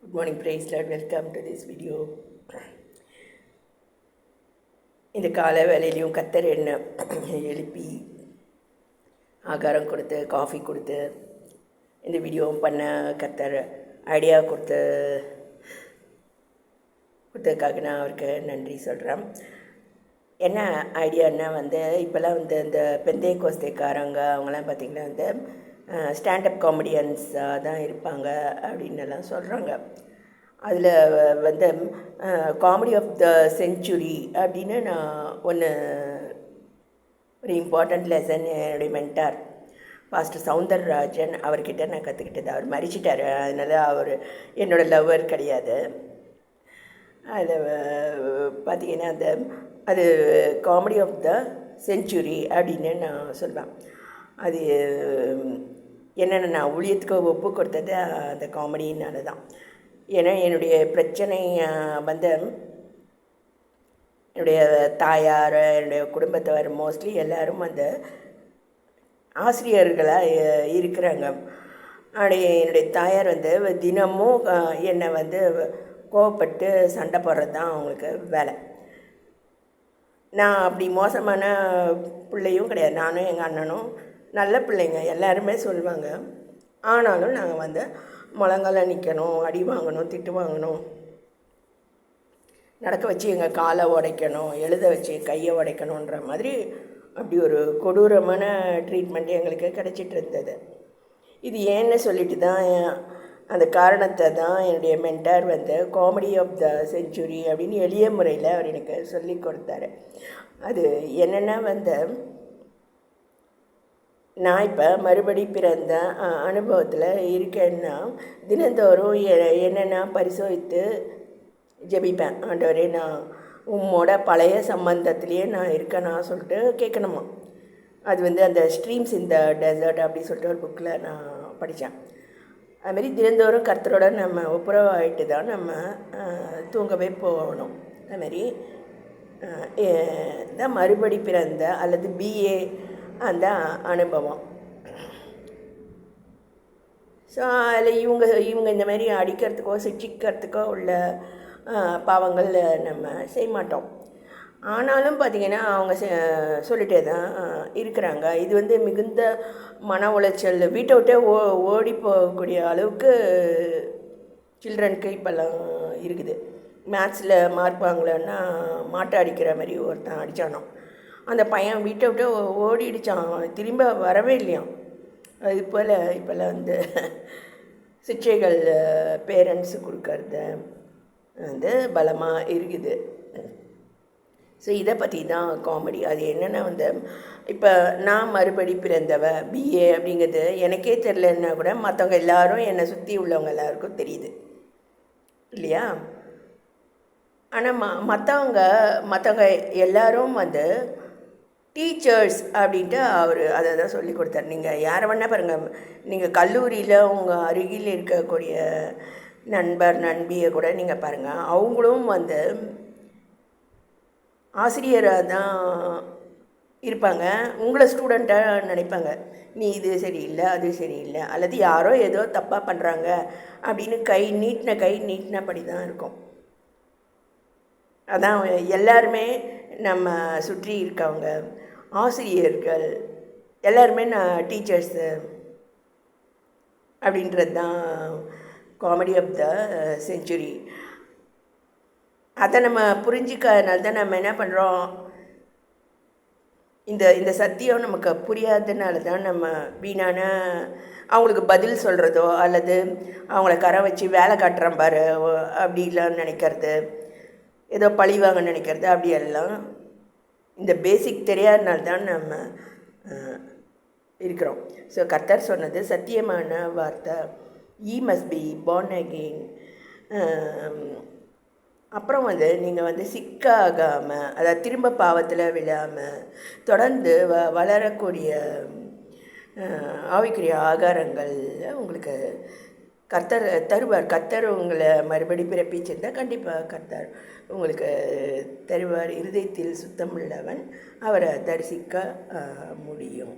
Good morning, praise Lord. Welcome to this video. இந்த காலை வேலையிலையும் கத்தர் என்ன எழுப்பி ஆகாரம் கொடுத்து காஃபி கொடுத்து இந்த வீடியோவும் பண்ண கத்தர் ஐடியா கொடுத்ததுக்காக நான் அவருக்கு நன்றி சொல்கிறேன். என்ன ஐடியான்னா இப்போல்லாம் இந்த பெந்தை கோஸ்தைக்காரங்க அவங்களாம் பார்த்திங்கன்னா ஸ்டாண்டப் காமெடியன்ஸாக தான் இருப்பாங்க அப்படின்னு எல்லாம் சொல்கிறாங்க. அதில் காமெடி ஆஃப் த செஞ்சுரி அப்படின்னு நான் ஒரு இம்பார்ட்டண்ட் லெசன் என்னுடைய மென்டார் பாஸ்டர் சவுந்தரராஜன் அவர்கிட்ட நான் கற்றுக்கிட்டது. அவர் மறிச்சிட்டார், அதனால் அவர் என்னோடய லவ்வர் கிடையாது. அதில் பார்த்திங்கன்னா அது காமெடி ஆஃப் த செஞ்சுரி அப்படின்னு நான் சொல்வேன். அது என்னென்ன நான் ஊழியத்துக்கு ஒப்பு கொடுத்தது அந்த காமெடினால தான். ஏன்னா என்னுடைய பிரச்சனை என்னுடைய தாயார், என்னுடைய குடும்பத்தவர் மோஸ்ட்லி எல்லோரும் ஆசிரியர்களாக இருக்கிறாங்க. என்னுடைய தாயார் தினமும் என்னை கோவப்பட்டு சண்டை போடுறது தான் அவங்களுக்கு வேலை. நான் அப்படி மோசமான பிள்ளையும் கிடையாது. நானும் எங்கள் அண்ணனும் நல்ல பிள்ளைங்க, எல்லாருமே சொல்லுவாங்க. ஆனாலும் நாங்கள் முழங்கால நிற்கணும், அடி வாங்கணும், திட்டு வாங்கணும், நடக்க வச்சு எங்கள் காலை உடைக்கணும், எழுத வச்சு கையை உடைக்கணுன்ற மாதிரி அப்படி ஒரு கொடூரமான ட்ரீட்மெண்ட் எங்களுக்கு கிடச்சிட்டு இருந்தது. இது ஏன்னு சொல்லிட்டு தான் அந்த காரணத்தை தான் என்னுடைய mentor comedy of the century அப்படின்னு எளிய முறையில் அவர் எனக்கு சொல்லி கொடுத்தாரு. அது என்னென்னா நான் இப்போ மறுபடி பிறந்த அனுபவத்தில் இருக்கேன்னா தினந்தோறும் என்னென்னா பரிசோதித்து ஜெபிப்பேன். ஆண்டவரே, நான் உம்மோட பழைய சம்பந்தத்துலேயே நான் இருக்கேனா சொல்லிட்டு கேட்கணுமா. அது அந்த ஸ்ட்ரீம்ஸ் இந்த டெசர்ட் அப்படி சொல்லிட்டு ஒரு புக்கில் நான் படித்தேன். அதுமாரி தினந்தோறும் கர்த்தரோட நம்ம ஒப்புரவாயிட்டு தான் நம்ம தூங்கவே போகணும். அதுமாரி தான் மறுபடி பிறந்த அல்லது பிஏ அந்த அனுபவம். ஸோ அதில் இவங்க இந்த மாதிரி அடிக்கிறதுக்கோ சிக்ஷிக்கிறதுக்கோ உள்ள பாவங்கள் நம்ம செய்ய மாட்டோம். ஆனாலும் பார்த்திங்கன்னா அவங்க சொல்லிட்டே தான் இருக்கிறாங்க. இது மிகுந்த மன உளைச்சல், வீட்டை விட்டே ஓடி போகக்கூடிய அளவுக்கு சில்ட்ரனுக்கு இப்போல்லாம் இருக்குது. மேத்ஸில் மார்க் வாங்கலைன்னா மாட்டை அடிக்கிற மாதிரி ஒருத்தன் அடித்தானோ, அந்த பையன் வீட்டை விட்டு ஓடிடுச்சான், திரும்ப வரவே இல்லையாம். அது போல் இப்போல்லாம் சிக்ஷைகள் பேரண்ட்ஸு கொடுக்கறது பலமாக இருக்குது. ஸோ இதை பற்றி தான் காமெடி. அது என்னென்னா இப்போ நான் மறுபடி பிறந்தவ பிஏ அப்படிங்கிறது எனக்கே தெரிலன்னா கூட மற்றவங்க எல்லோரும் என்னை சுற்றி உள்ளவங்க எல்லாருக்கும் தெரியுது இல்லையா. ஆனால் மற்றவங்க எல்லோரும் டீச்சர்ஸ் அப்படின்ட்டு அவர் அதை தான் சொல்லி கொடுத்தார். நீங்கள் யாரை வேணால் பாருங்கள், நீங்கள் கல்லூரியில் உங்கள் அருகில் இருக்கக்கூடிய நண்பர் நண்பியை கூட நீங்கள் பாருங்கள், அவங்களும் ஆசிரியராக தான் இருப்பாங்க. உங்களை ஸ்டூடெண்ட்டாக நினைப்பாங்க. நீ இது சரியில்லை, அது சரியில்லை, அல்லது யாரோ ஏதோ தப்பாக பண்ணுறாங்க அப்படின்னு கை நீட்டினபடி தான் இருக்கும். அதான் எல்லாருமே நம்ம சுற்றி இருக்கவங்க ஆசிரியர்கள் எல்லாருமே டீச்சர்ஸு அப்படின்றது தான் காமெடி ஆஃப் த செஞ்சுரி. அதை நம்ம புரிஞ்சிக்கிறதுனால தான் நம்ம என்ன பண்ணுறோம், இந்த சத்தியம் நமக்கு புரியாததுனால தான் நம்ம வீணான அவங்களுக்கு பதில் சொல்கிறதோ அல்லது அவங்கள கரை வச்சு வேலை காட்டுறோம் பாரு அப்படிலாம் நினைக்கிறது, ஏதோ பழிவாங்க நினைக்கிறது, அப்படியெல்லாம் இந்த பேசிக் தெரியாதனால தான் நம்ம இருக்கிறோம். ஸோ கர்த்தர் சொன்னது சத்தியமான வார்த்தை, ஈ மஸ்ட் பி பார்ன் அகெயின். அப்புறம் நீங்கள் சிக்காகாமல், அதாவது திரும்ப பாவத்தில் விழாமல் தொடர்ந்து வளரக்கூடிய ஆவிக்குரிய ஆகாரங்கள் உங்களுக்கு கர்த்தர் தருவார். கர்த்தர் உங்களை மறுபடி பிறப்பிச்சிருந்தால் கண்டிப்பாக கர்த்தர் உங்களுக்கு தருவார். இருதயத்தில் சுத்தமுள்ளவன் அவரை தரிசிக்க முடியும்.